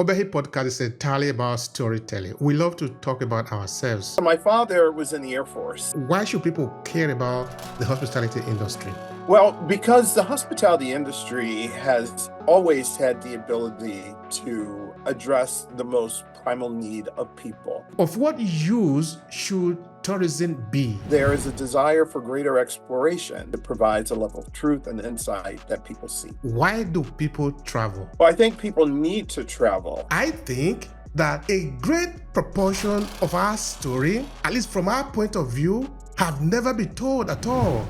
Obehi Podcast is entirely about storytelling. We love to talk about ourselves. My father was in the Air Force. Why should people care about the hospitality industry? Well, because the hospitality industry has always had the ability to address the most primal need of people. Of what use should tourism be? There is a desire for greater exploration that provides a level of truth and insight that people seek. Why do people travel? Well, I think people need to travel. I think that a great proportion of our story, at least from our point of view, have never been told at all.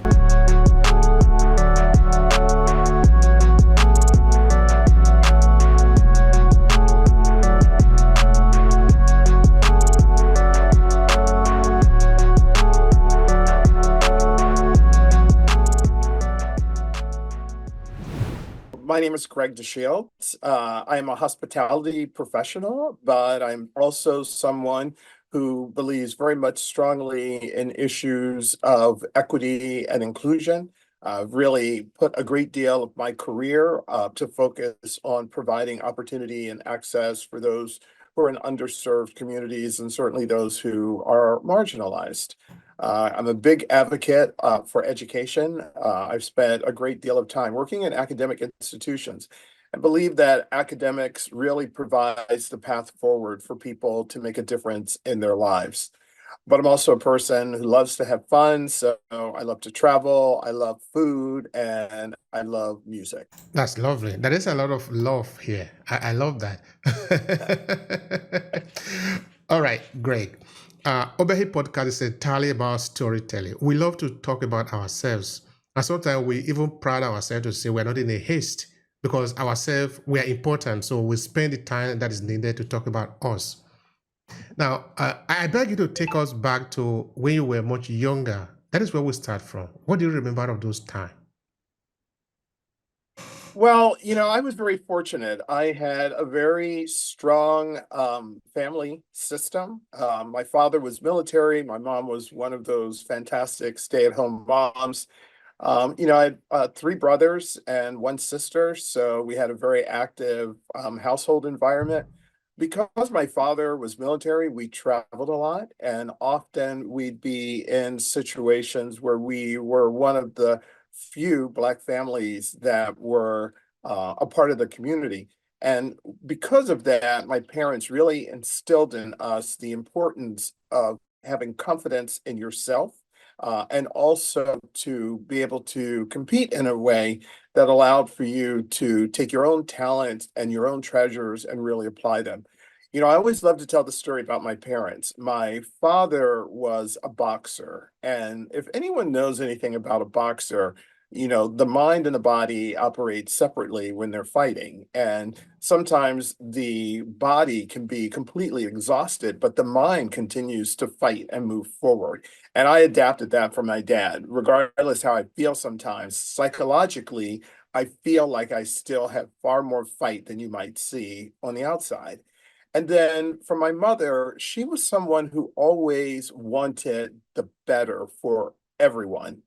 My name is Greg DeShields. I am a hospitality professional, but I'm also someone who believes very much strongly in issues of equity and inclusion. I've really put a great deal of my career to focus on providing opportunity and access for those who are in underserved communities and certainly those who are marginalized. I'm a big advocate for education. I've spent a great deal of time working in academic institutions and believe that academics really provides the path forward for people to make a difference in their lives. But I'm also a person who loves to have fun, so I love to travel, I love food, and I love music. That's lovely. There is a lot of love here. I love that. All right, Greg. Obehi Podcast is entirely about storytelling. We love to talk about ourselves. And sometimes we even pride ourselves to say we're not in a haste because ourselves, we are important. So we spend the time that is needed to talk about us. Now, I beg you to take us back to when you were much younger. That is where we start from. What do you remember of those times? Well, I was very fortunate. I had a very strong family system. My father was military. My mom was one of those fantastic stay-at-home moms. I had 3 brothers and 1 sister, so we had a very active household environment. Because my father was military, we traveled a lot, and often we'd be in situations where we were one of the few Black families that were a part of the community. And because of that, my parents really instilled in us the importance of having confidence in yourself and also to be able to compete in a way that allowed for you to take your own talents and your own treasures and really apply them. I always love to tell the story about my parents. My father was a boxer, and if anyone knows anything about a boxer, the mind and the body operate separately when they're fighting. And sometimes the body can be completely exhausted, but the mind continues to fight and move forward. And I adapted that from my dad. Regardless how I feel sometimes, psychologically, I feel like I still have far more fight than you might see on the outside. And then for my mother, she was someone who always wanted the better for everyone,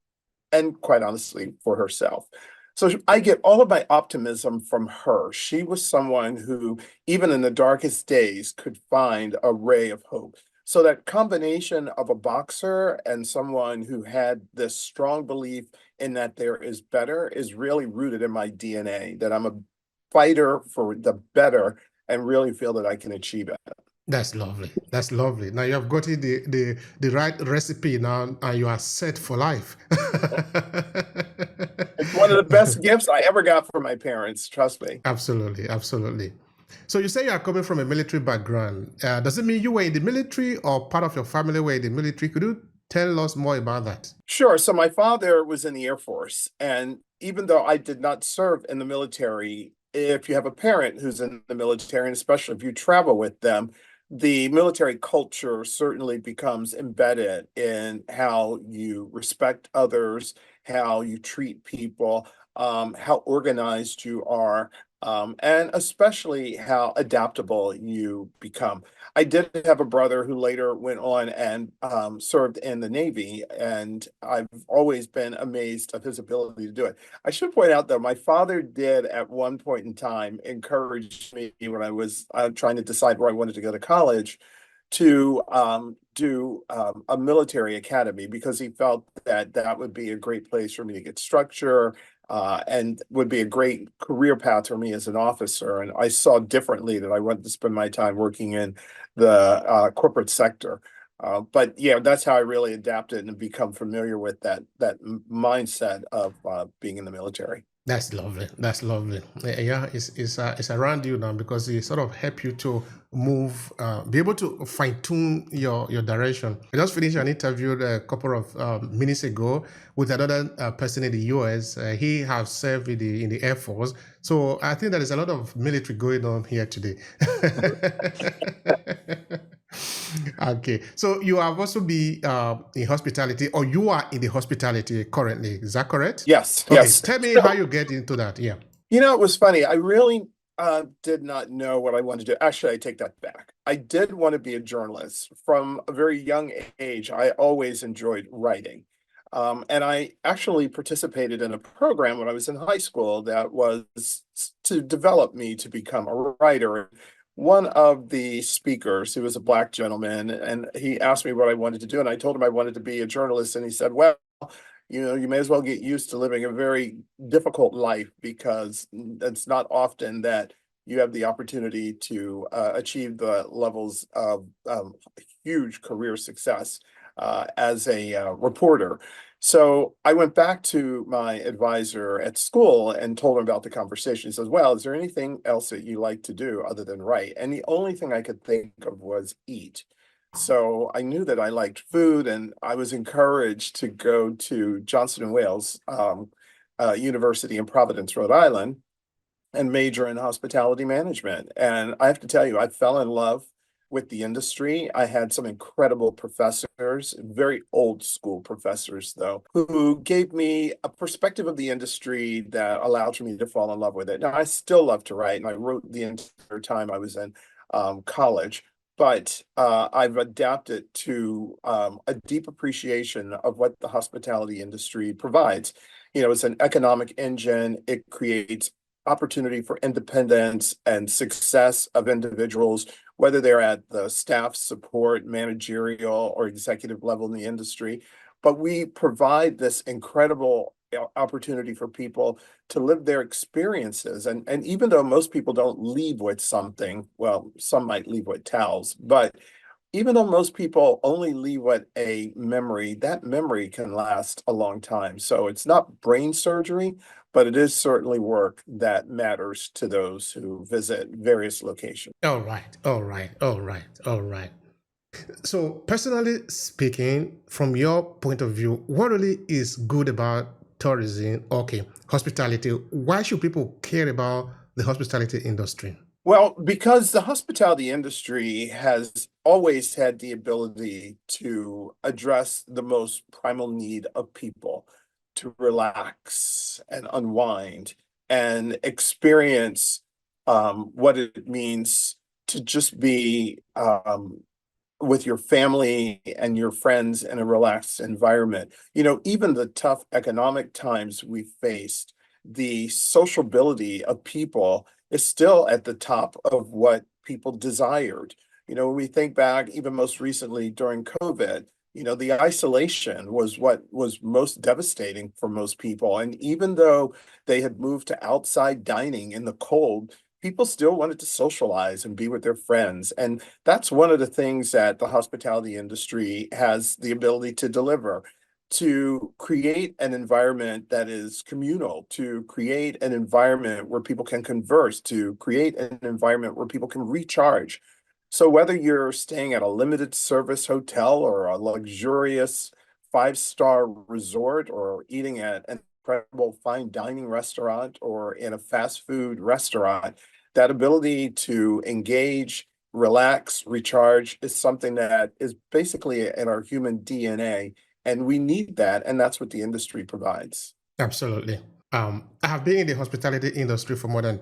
and quite honestly, for herself. So I get all of my optimism from her. She was someone who, even in the darkest days, could find a ray of hope. So that combination of a boxer and someone who had this strong belief in that there is better is really rooted in my DNA, that I'm a fighter for the better and really feel that I can achieve it. That's lovely. That's lovely. Now you have gotten the right recipe now, and you are set for life. It's one of the best gifts I ever got from my parents, trust me. Absolutely, absolutely. So you say you are coming from a military background. Does it mean you were in the military or part of your family were in the military? Could you tell us more about that? Sure. So my father was in the Air Force, and even though I did not serve in the military, if you have a parent who's in the military, and especially if you travel with them, the military culture certainly becomes embedded in how you respect others, how you treat people, how organized you are. and especially how adaptable you become. I did have a brother who later went on and served in the Navy, and I've always been amazed of his ability to do it. I should point out, though, my father did at one point in time encourage me when I was trying to decide where I wanted to go to college to do a military academy because he felt that that would be a great place for me to get structure and would be a great career path for me as an officer. And I saw differently that I wanted to spend my time working in the corporate sector. But yeah, that's how I really adapted and become familiar with that mindset of being in the military. That's lovely. That's lovely. Yeah, it's around you now because it sort of help you to move, be able to fine tune your direction. I just finished an interview a couple of minutes ago with another person in the U.S. He has served in the Air Force, so I think there is a lot of military going on here today. Okay, so you have also be in hospitality, or you are in the hospitality currently. Is that correct? Yes, Okay, yes. tell me So, how you get into that. Yeah. it was funny. I really did not know what I wanted to do. Actually, I take that back. I did want to be a journalist from a very young age. I always enjoyed writing. And I actually participated in a program when I was in high school that was to develop me to become a writer. One of the speakers, who was a Black gentleman, and he asked me what I wanted to do, and I told him I wanted to be a journalist, and he said, "Well, you may as well get used to living a very difficult life because it's not often that you have the opportunity to achieve the levels of huge career success as a reporter." So I went back to my advisor at school and told him about the conversation. He says, "Well, is there anything else that you like to do other than write?" And the only thing I could think of was eat. So I knew that I liked food, and I was encouraged to go to Johnson and Wales University in Providence, Rhode Island, and major in hospitality management. And I have to tell you, I fell in love with the industry. I had some incredible professors, very old school professors, though, who gave me a perspective of the industry that allowed for me to fall in love with it. Now, I still love to write, and I wrote the entire time I was in college. But I've adapted to a deep appreciation of what the hospitality industry provides. It's an economic engine. It creates opportunity for independence and success of individuals, whether they're at the staff support, managerial, or executive level in the industry. But we provide this incredible opportunity for people to live their experiences. And even though most people don't leave with something, well, some might leave with towels, but even though most people only leave with a memory, that memory can last a long time. So it's not brain surgery, but it is certainly work that matters to those who visit various locations. All right. All right. All right. All right. So, personally speaking, from your point of view, what really is good about tourism? Okay, hospitality. Why should people care about the hospitality industry? Well, because the hospitality industry has always had the ability to address the most primal need of people to relax and unwind and experience what it means to just be with your family and your friends in a relaxed environment. Even the tough economic times we faced, the sociability of people is still at the top of what people desired. When we think back, even most recently during COVID, the isolation was what was most devastating for most people. And even though they had moved to outside dining in the cold, people still wanted to socialize and be with their friends. And that's one of the things that the hospitality industry has the ability to deliver, to create an environment that is communal, to create an environment where people can converse, to create an environment where people can recharge. So whether you're staying at a limited service hotel or a luxurious five-star resort or eating at an incredible fine dining restaurant or in a fast food restaurant, that ability to engage, relax, recharge is something that is basically in our human DNA. And we need that. And that's what the industry provides. Absolutely. I have been in the hospitality industry for more than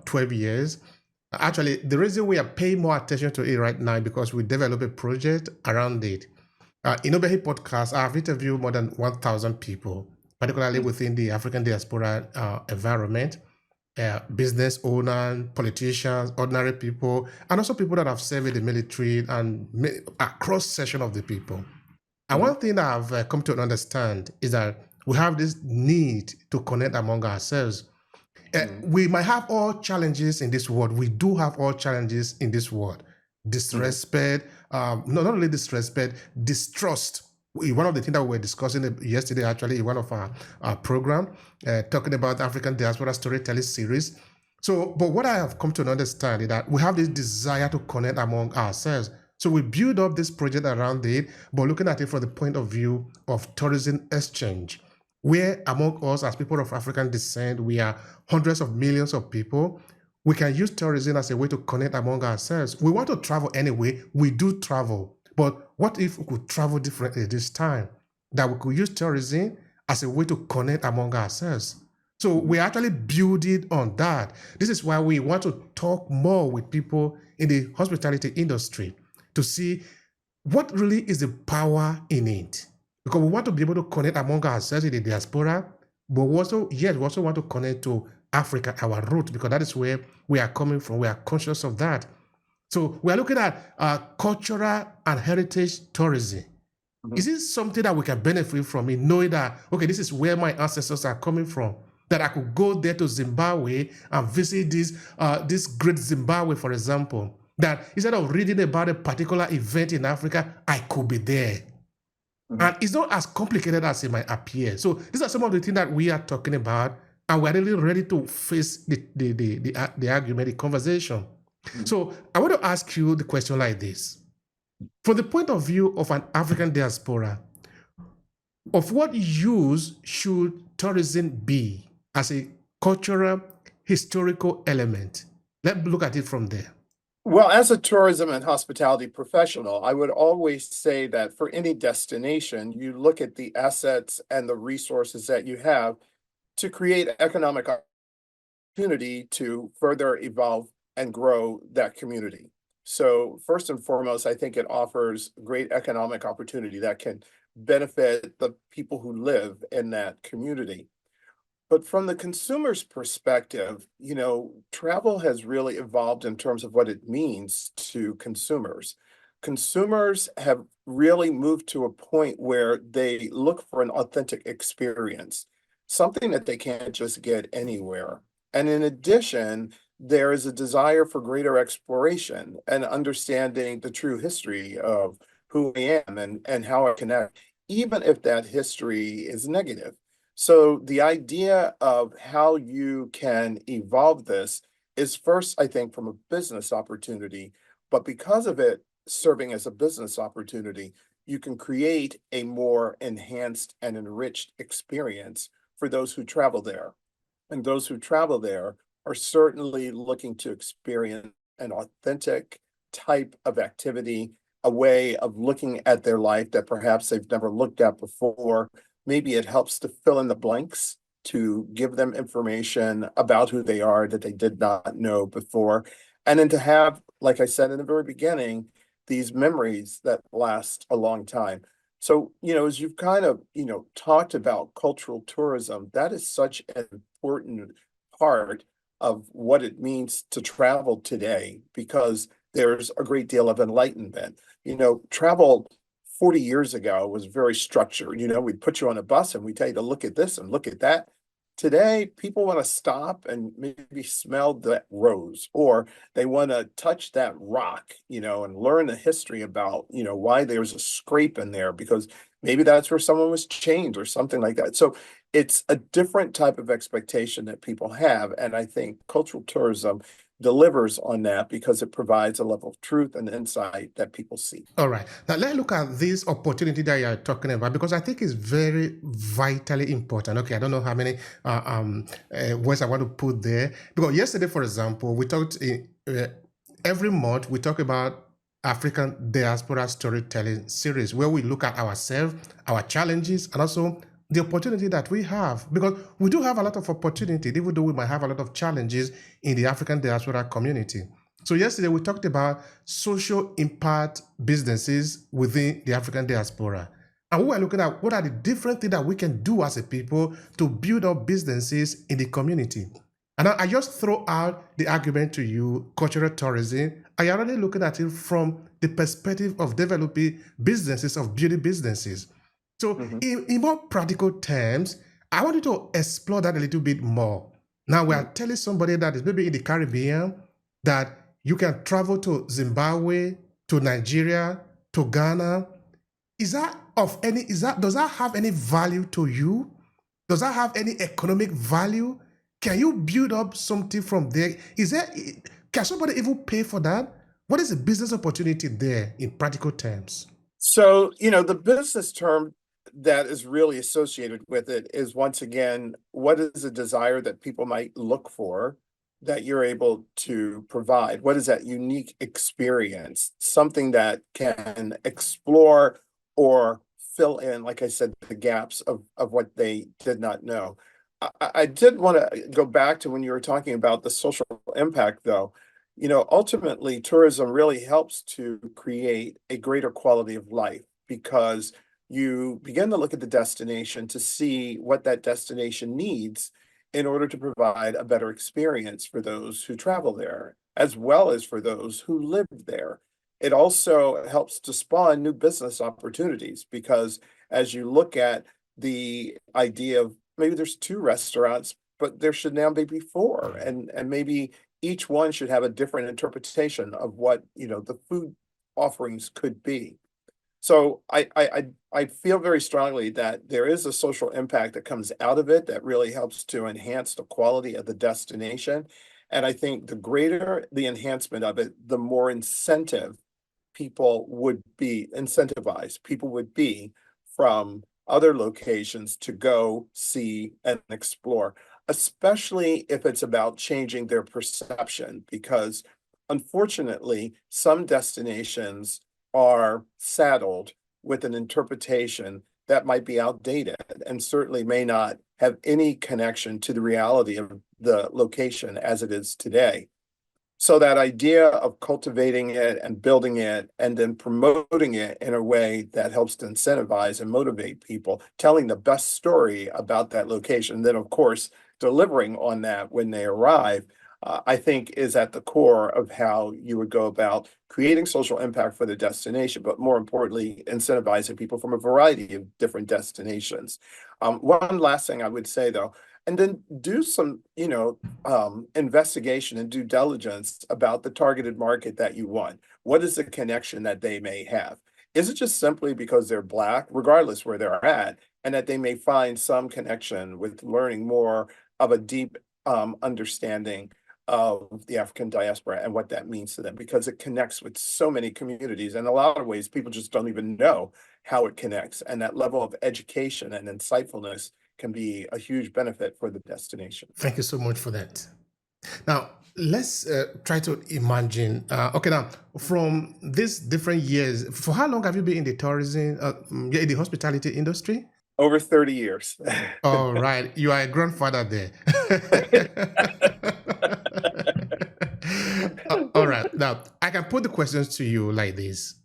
12 years. Actually, the reason we are paying more attention to it right now is because we developed a project around it. In Obehi Podcast, I have interviewed more than 1,000 people, particularly within the African diaspora environment, business owners, politicians, ordinary people, and also people that have served in the military and a cross section of the people. And one thing that I've come to understand is that we have this need to connect among ourselves. We might have all challenges in this world. We do have all challenges in this world. Disrespect, not only disrespect, distrust. One of the things that we were discussing yesterday, actually, in one of our program, talking about African diaspora storytelling series. So, but what I have come to understand is that we have this desire to connect among ourselves. So we build up this project around it, but looking at it from the point of view of tourism exchange, where among us as people of African descent, we are hundreds of millions of people. We can use tourism as a way to connect among ourselves. We want to travel anyway. We do travel. But what if we could travel differently this time? That we could use tourism as a way to connect among ourselves. So we actually build it on that. This is why we want to talk more with people in the hospitality industry to see what really is the power in it. Because we want to be able to connect among ourselves in the diaspora, but we also want to connect to Africa, our root, because that is where we are coming from. We are conscious of that. So we are looking at cultural and heritage tourism. Is it something that we can benefit from in knowing that, okay, this is where my ancestors are coming from? That I could go there to Zimbabwe and visit this great Zimbabwe, for example. That instead of reading about a particular event in Africa, I could be there. And it's not as complicated as it might appear. So these are some of the things that we are talking about, and we're really ready to face the argument, the conversation. So I want to ask you the question like this. From the point of view of an African diaspora, of what use should tourism be as a cultural, historical element? Let's look at it from there. Well, as a tourism and hospitality professional, I would always say that for any destination, you look at the assets and the resources that you have to create economic opportunity to further evolve and grow that community. So first and foremost, I think it offers great economic opportunity that can benefit the people who live in that community. But from the consumer's perspective, travel has really evolved in terms of what it means to consumers. Consumers have really moved to a point where they look for an authentic experience, something that they can't just get anywhere. And in addition, there is a desire for greater exploration and understanding the true history of who I am and how I connect, even if that history is negative. So the idea of how you can evolve this is first, I think, from a business opportunity, but because of it serving as a business opportunity, you can create a more enhanced and enriched experience for those who travel there. And those who travel there are certainly looking to experience an authentic type of activity, a way of looking at their life that perhaps they've never looked at before. Maybe it helps to fill in the blanks, to give them information about who they are that they did not know before. And then to have, like I said in the very beginning, these memories that last a long time. So, as you've kind of, talked about cultural tourism, that is such an important part of what it means to travel today, because there's a great deal of enlightenment. Travel 40 years ago was very structured. We'd put you on a bus and we tell you to look at this and look at that. Today, people want to stop and maybe smell that rose, or they want to touch that rock, and learn the history about, why there's a scrape in there, because maybe that's where someone was chained or something like that. So it's a different type of expectation that people have. And I think cultural tourism delivers on that because it provides a level of truth and insight that people seek. All right. Now let's look at this opportunity that you're talking about, because I think it's very vitally important. Okay, I don't know how many words I want to put there. Because yesterday, for example, we talked every month, we talk about African diaspora storytelling series, where we look at ourselves, our challenges, and also the opportunity that we have, because we do have a lot of opportunity, even though we might have a lot of challenges in the African diaspora community. So yesterday we talked about social impact businesses within the African diaspora. And we were looking at what are the different things that we can do as a people to build up businesses in the community. And I just throw out the argument to you, cultural tourism. I am already looking at it from the perspective of developing businesses, of beauty businesses. So in more practical terms, I want you to explore that a little bit more. Now we are telling somebody that is maybe in the Caribbean that you can travel to Zimbabwe, to Nigeria, to Ghana. Does that have any value to you? Does that have any economic value? Can you build up something from there? Can somebody even pay for that? What is the business opportunity there in practical terms? So, the business term that is really associated with it is, once again, what is a desire that people might look for that you're able to provide? What is that unique experience? Something that can explore or fill in, like I said, the gaps of what they did not know. I did want to go back to when you were talking about the social impact, though. Ultimately, tourism really helps to create a greater quality of life, because you begin to look at the destination to see what that destination needs in order to provide a better experience for those who travel there, as well as for those who live there. It also helps to spawn new business opportunities, because as you look at the idea of maybe there's 2 restaurants, but there should now be 4, and maybe each one should have a different interpretation of what the food offerings could be. So I feel very strongly that there is a social impact that comes out of it that really helps to enhance the quality of the destination. And I think the greater the enhancement of it, the more people would be incentivized. People would be from other locations to go see and explore, especially if it's about changing their perception, because unfortunately, some destinations are saddled with an interpretation that might be outdated and certainly may not have any connection to the reality of the location as it is today. So that idea of cultivating it and building it and then promoting it in a way that helps to incentivize and motivate people, telling the best story about that location, then of course delivering on that when they arrive, I think is at the core of how you would go about creating social impact for the destination, but more importantly, incentivizing people from a variety of different destinations. One last thing I would say, though, and then do some, investigation and due diligence about the targeted market that you want. What is the connection that they may have? Is it just simply because they're Black, regardless where they're at, and that they may find some connection with learning more of a deep understanding of the African diaspora and what that means to them, because it connects with so many communities. In a lot of ways, people just don't even know how it connects. And that level of education and insightfulness can be a huge benefit for the destination. Thank you so much for that. Now, let's try to imagine. Okay, now, from these different years, for how long have you been in the tourism, in the hospitality industry? Over 30 years. All right. You are a grandfather there. All right. Now, I can put the questions to you like this.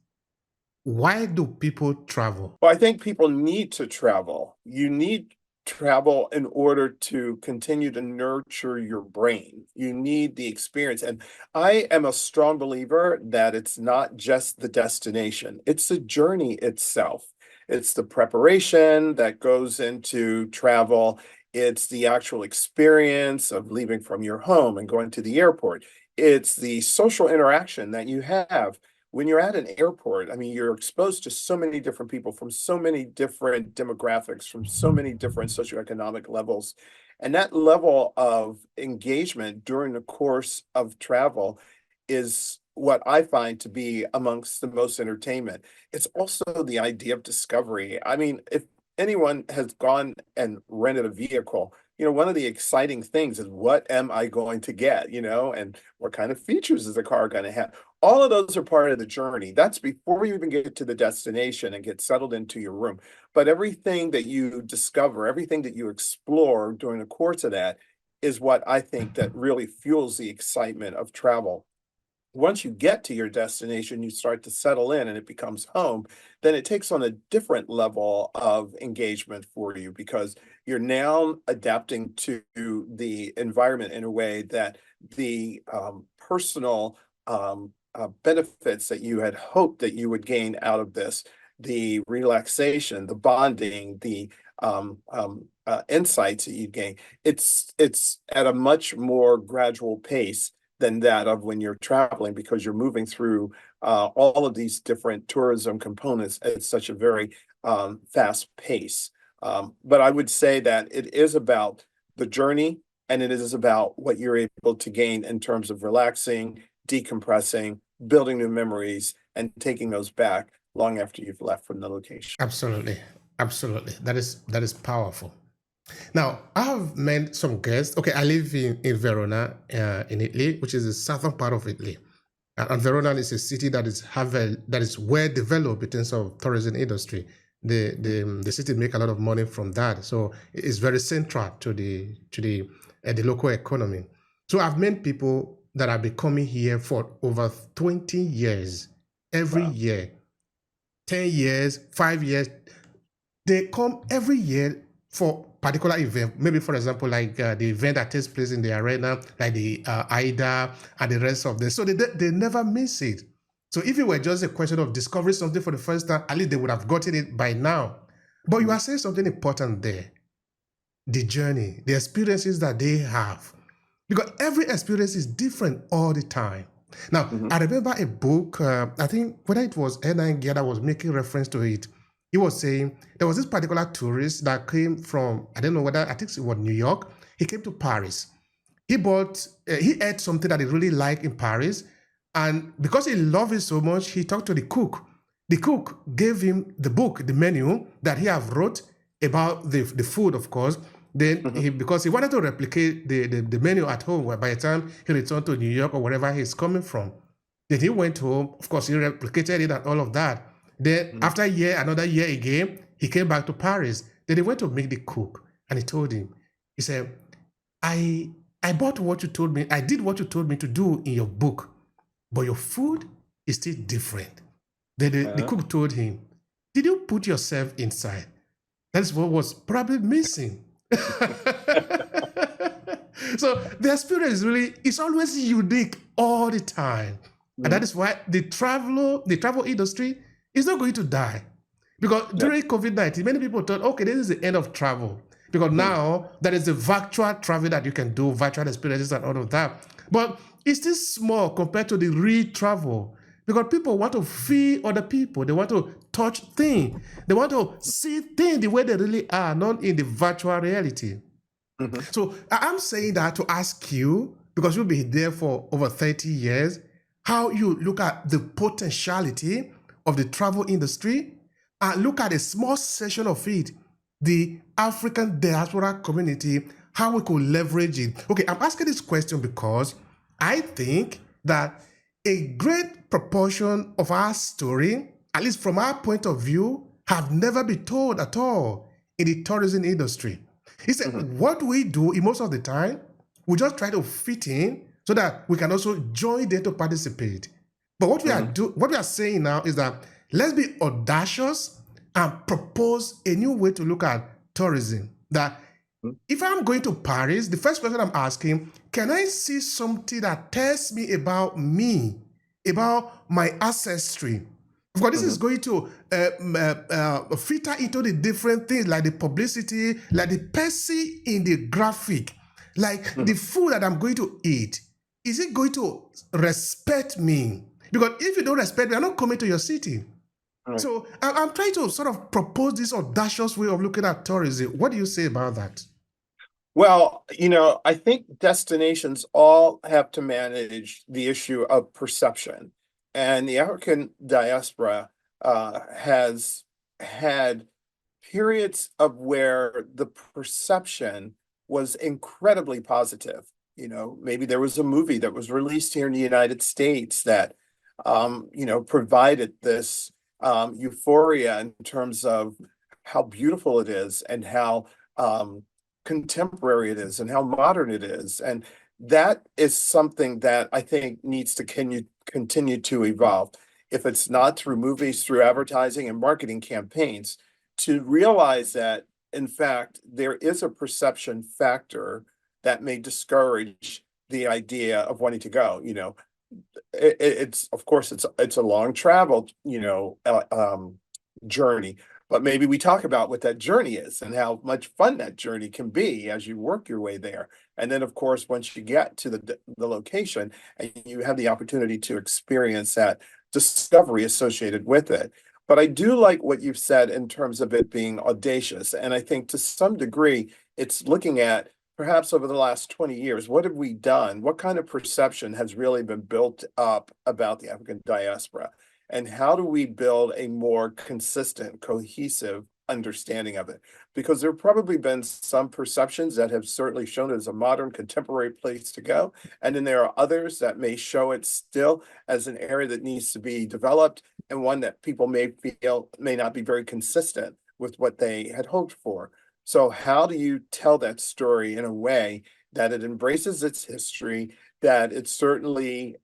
Why do people travel? Well, I think people need to travel. You need travel in order to continue to nurture your brain. You need the experience. And I am a strong believer that it's not just the destination, it's the journey itself. It's the preparation that goes into travel. It's the actual experience of leaving from your home and going to the airport. It's the social interaction that you have when you're at an airport. I mean, you're exposed to so many different people from so many different demographics, from so many different socioeconomic levels. And that level of engagement during the course of travel is what I find to be amongst the most entertainment. It's also the idea of discovery. I mean, if anyone has gone and rented a vehicle, one of the exciting things is, what am I going to get, and what kind of features is the car going to have? all of those are part of the journey. That's before you even get to the destination and get settled into your room. But everything that you discover, everything that you explore during the course of that is what I think that really fuels the excitement of travel. Once you get to your destination, you start to settle in and it becomes home, then it takes on a different level of engagement for you because you're now adapting to the environment in a way that the personal benefits that you had hoped that you would gain out of this, the relaxation, the bonding, the insights that you gain, it's at a much more gradual pace than that of when you're traveling because you're moving through all of these different tourism components at such a very fast pace. But I would say that it is about the journey and it is about what you're able to gain in terms of relaxing, decompressing, building new memories, and taking those back long after you've left from the location. Absolutely. Absolutely. That is powerful. Now, I have met some guests. Okay, I live in Verona, in Italy, which is the southern part of Italy. And Verona is a city that is well developed in terms of tourism industry. The city make a lot of money from that, so it's very central to the local economy. So I've met people that have been coming here for over 20 years, every year, 10 years, 5 years. They come every year for particular event, maybe for example, like the event that takes place in the arena, like the AIDA and the rest of this. So they never miss it. So if it were just a question of discovering something for the first time, at least they would have gotten it by now. But you are saying something important there. The journey, the experiences that they have. Because every experience is different all the time. Now, I remember a book, I think whether it was N9 Gear that was making reference to it. He was saying there was this particular tourist that came from, I don't know whether, I think it was New York. He came to Paris. He ate something that he really liked in Paris. And because he loved it so much, he talked to the cook. The cook gave him the book, the menu that he have wrote about the food, of course. Then because he wanted to replicate the menu at home, where by the time he returned to New York or wherever he's coming from, then he went home. Of course, he replicated it and all of that. Then after a year, another year again, he came back to Paris. Then he went to meet the cook and he told him, he said, I bought what you told me, I did what you told me to do in your book, but your food is still different. Then the cook told him, did you put yourself inside? That's what was probably missing. So the experience really is always unique all the time. And that is why the travel industry is not going to die. Because during COVID-19, many people thought, okay, this is the end of travel. Because now there is a virtual travel that you can do, virtual experiences and all of that. But it's still small compared to the real travel. Because people want to feel other people. They want to touch things. They want to see things the way they really are, not in the virtual reality. So I'm saying that to ask you, because you'll be there for over 30 years, how you look at the potentiality of the travel industry and look at a small section of it, the African diaspora community, how we could leverage it. Okay, I'm asking this question because I think that a great proportion of our story, at least from our point of view, have never been told at all in the tourism industry. It's what we do in most of the time, we just try to fit in so that we can also join them to participate. But what we are saying now is that let's be audacious and propose a new way to look at tourism. That if I'm going to Paris, the first question I'm asking, can I see something that tells me, about my ancestry? Of course, this is going to filter into the different things, like the publicity, like the person in the graphic, like the food that I'm going to eat. Is it going to respect me? Because if you don't respect me, I'm not coming to your city. So I'm trying to sort of propose this audacious way of looking at tourism. What do you say about that? Well, I think destinations all have to manage the issue of perception. And the African diaspora has had periods of where the perception was incredibly positive. Maybe there was a movie that was released here in the United States that provided this euphoria in terms of how beautiful it is and how contemporary it is and how modern it is. And that is something that I think needs to continue to evolve. If it's not through movies, through advertising and marketing campaigns, to realize that, in fact, there is a perception factor that may discourage the idea of wanting to go. It's of course it's a long travel, journey, but maybe we talk about what that journey is and how much fun that journey can be as you work your way there. And then, of course, once you get to the location and you have the opportunity to experience that discovery associated with it. But I do like what you've said in terms of it being audacious. And I think to some degree, it's looking at perhaps over the last 20 years, what have we done? What kind of perception has really been built up about the African diaspora? And how do we build a more consistent, cohesive understanding of it? Because there have probably been some perceptions that have certainly shown it as a modern, contemporary place to go. And then there are others that may show it still as an area that needs to be developed and one that people may feel may not be very consistent with what they had hoped for. So how do you tell that story in a way that it embraces its history, that it certainly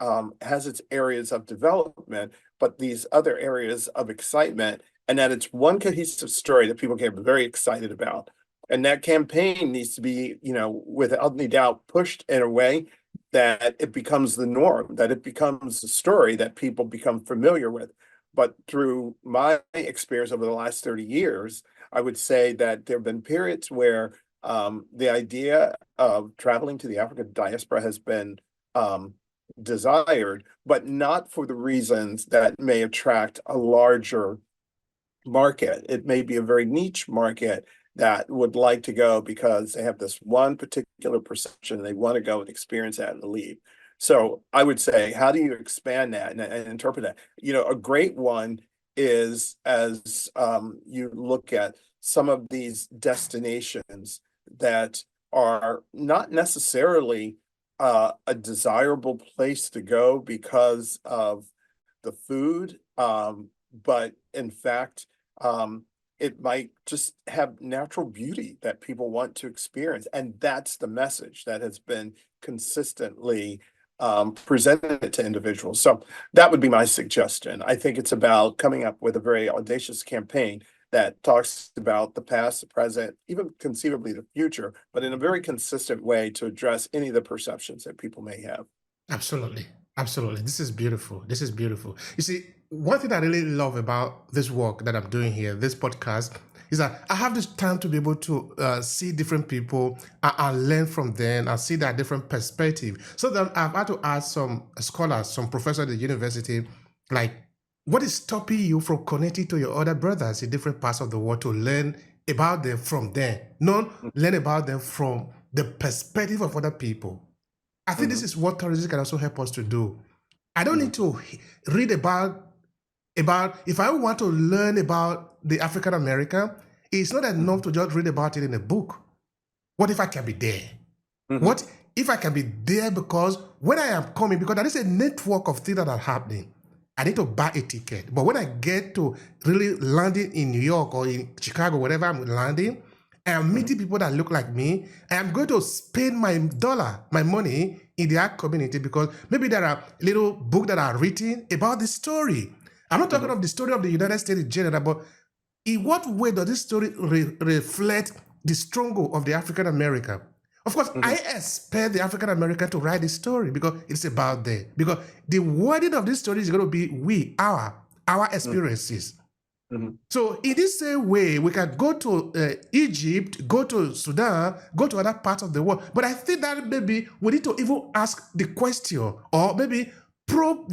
has its areas of development, but these other areas of excitement, and that it's one cohesive story that people get very excited about? And that campaign needs to be, without any doubt, pushed in a way that it becomes the norm, that it becomes a story that people become familiar with. But through my experience over the last 30 years, I would say that there have been periods where the idea of traveling to the African diaspora has been desired, but not for the reasons that may attract a larger market. It may be a very niche market that would like to go because they have this one particular perception and they want to go and experience that and leave. So I would say, how do you expand that and interpret that? A great one is as you look at some of these destinations that are not necessarily a desirable place to go because of the food, but in fact, it might just have natural beauty that people want to experience. And that's the message that has been consistently presented to individuals. So that would be my suggestion. I think it's about coming up with a very audacious campaign that talks about the past, the present, even conceivably the future, but in a very consistent way to address any of the perceptions that people may have. Absolutely. Absolutely. This is beautiful. This is beautiful. You see, one thing I really love about this work that I'm doing here, this podcast, is that I have this time to be able to see different people and learn from them and see their different perspective. So that I've had to ask some scholars, some professors at the university, like, what is stopping you from connecting to your other brothers in different parts of the world to learn about them from them, not learn about them from the perspective of other people? I think this is what tourism can also help us to do. I don't need to read about if I want to learn about the African American, it's not enough to just read about it in a book. What if I can be there? What if I can be there because when I am coming, because there is a network of things that are happening, I need to buy a ticket. But when I get to really landing in New York or in Chicago, wherever I'm landing, I am meeting people that look like me. I am going to spend my money in their community because maybe there are little books that are written about this story. I'm not talking of the story of the United States in general, but in what way does this story reflect the struggle of the African American? Of course, I expect the African American to write this story because it's about them. Because the wording of this story is going to be our experiences. So in this same way, we can go to Egypt, go to Sudan, go to other parts of the world. But I think that maybe we need to even ask the question or maybe probe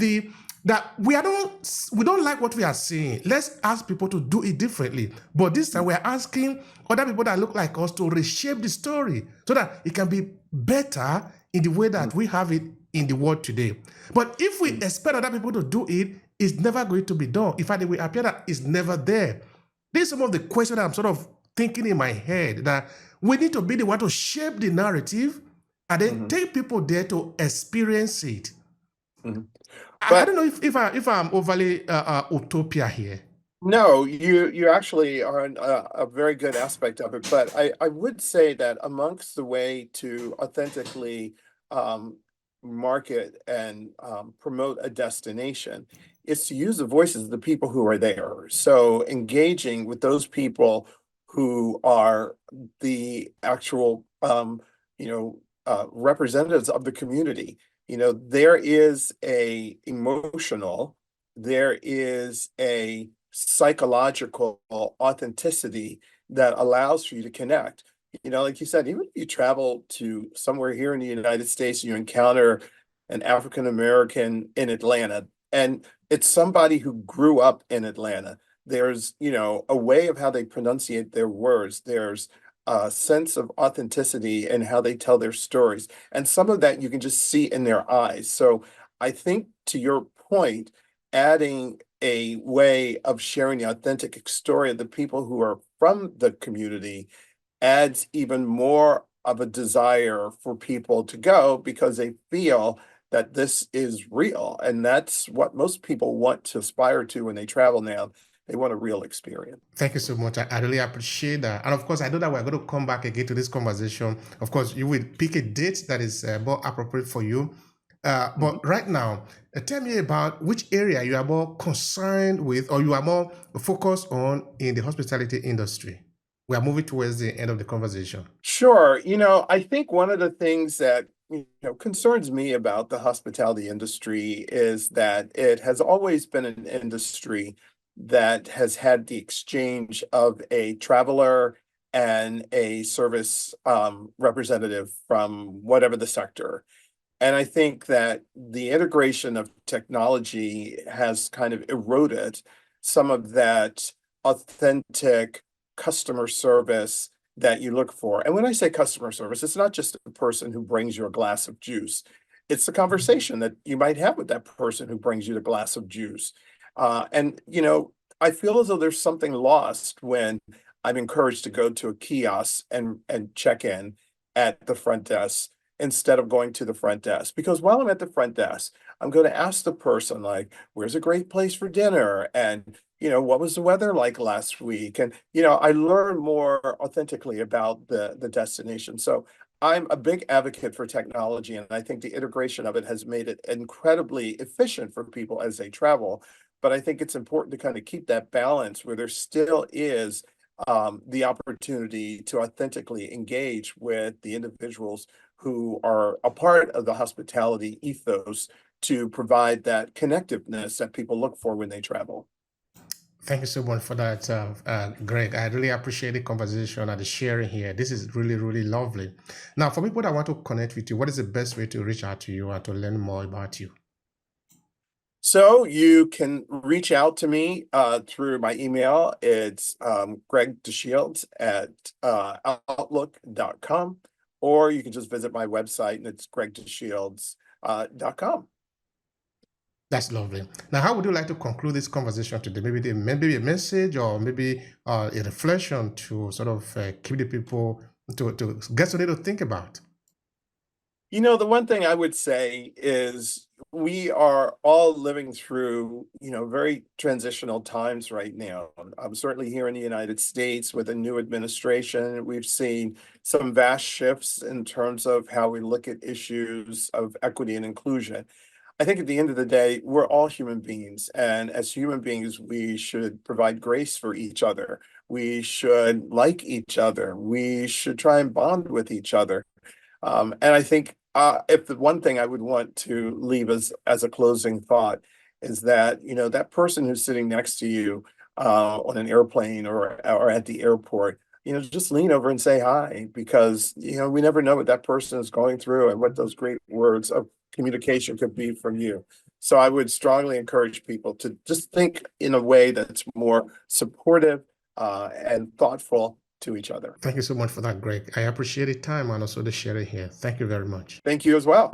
that we don't like what we are seeing. Let's ask people to do it differently. But this time we're asking other people that look like us to reshape the story so that it can be better in the way that we have it in the world today. But if we expect other people to do it, it's never going to be done. In fact, it will appear that it's never there. These are some of the questions that I'm sort of thinking in my head, that we need to be the one to shape the narrative and then take people there to experience it. I don't know if I'm overly utopia here. No, you actually are a very good aspect of it, but I would say that amongst the way to authentically um, market and promote a destination is to use the voices of the people who are there. So engaging with those people who are the actual representatives of the community. There is a emotional, there is a psychological authenticity that allows for you to connect. Like you said, even if you travel to somewhere here in the United States, you encounter an African American in Atlanta, and it's somebody who grew up in Atlanta. There's, a way of how they pronunciate their words. There's a sense of authenticity in how they tell their stories. And some of that you can just see in their eyes. So I think, to your point, adding a way of sharing the authentic story of the people who are from the community adds even more of a desire for people to go because they feel that this is real. And that's what most people want to aspire to when they travel now. They want a real experience. Thank you so much. I really appreciate that. And of course, I know that we're going to come back again to this conversation. Of course, you will pick a date that is more appropriate for you. But right now, tell me about which area you are more concerned with or you are more focused on in the hospitality industry. We are moving towards the end of the conversation. Sure. I think one of the things that concerns me about the hospitality industry is that it has always been an industry that has had the exchange of a traveler and a service representative from whatever the sector. And I think that the integration of technology has kind of eroded some of that authentic customer service that you look for. And when I say customer service, it's not just the person who brings you a glass of juice. It's the conversation that you might have with that person who brings you the glass of juice. And I feel as though there's something lost when I'm encouraged to go to a kiosk and check in at the front desk instead of going to the front desk. Because while I'm at the front desk, I'm going to ask the person, like, where's a great place for dinner? And, what was the weather like last week? And, I learn more authentically about the destination. So I'm a big advocate for technology, and I think the integration of it has made it incredibly efficient for people as they travel. But I think it's important to kind of keep that balance where there still is the opportunity to authentically engage with the individuals who are a part of the hospitality ethos to provide that connectiveness that people look for when they travel. Thank you so much for that, Greg. I really appreciate the conversation and the sharing here. This is really, really lovely. Now, for people that want to connect with you, what is the best way to reach out to you and to learn more about you? So you can reach out to me through my email. It's Greg DeShields at outlook.com, or you can just visit my website and it's gregdeshields.com. That's lovely. Now, how would you like to conclude this conversation today? Maybe a message or maybe a reflection to sort of keep the people to get something to think about. The one thing I would say is we are all living through, very transitional times right now. I'm certainly here in the United States with a new administration. We've seen some vast shifts in terms of how we look at issues of equity and inclusion. I think at the end of the day, we're all human beings. And as human beings, we should provide grace for each other. We should like each other. We should try and bond with each other. And I think if the one thing I would want to leave as a closing thought is that, that person who's sitting next to you on an airplane or at the airport, just lean over and say hi, because, we never know what that person is going through and what those great words of communication could be from you. So I would strongly encourage people to just think in a way that's more supportive and thoughtful to each other. Thank you so much for that, Greg. I appreciate the time and also the sharing here. Thank you very much. Thank you as well.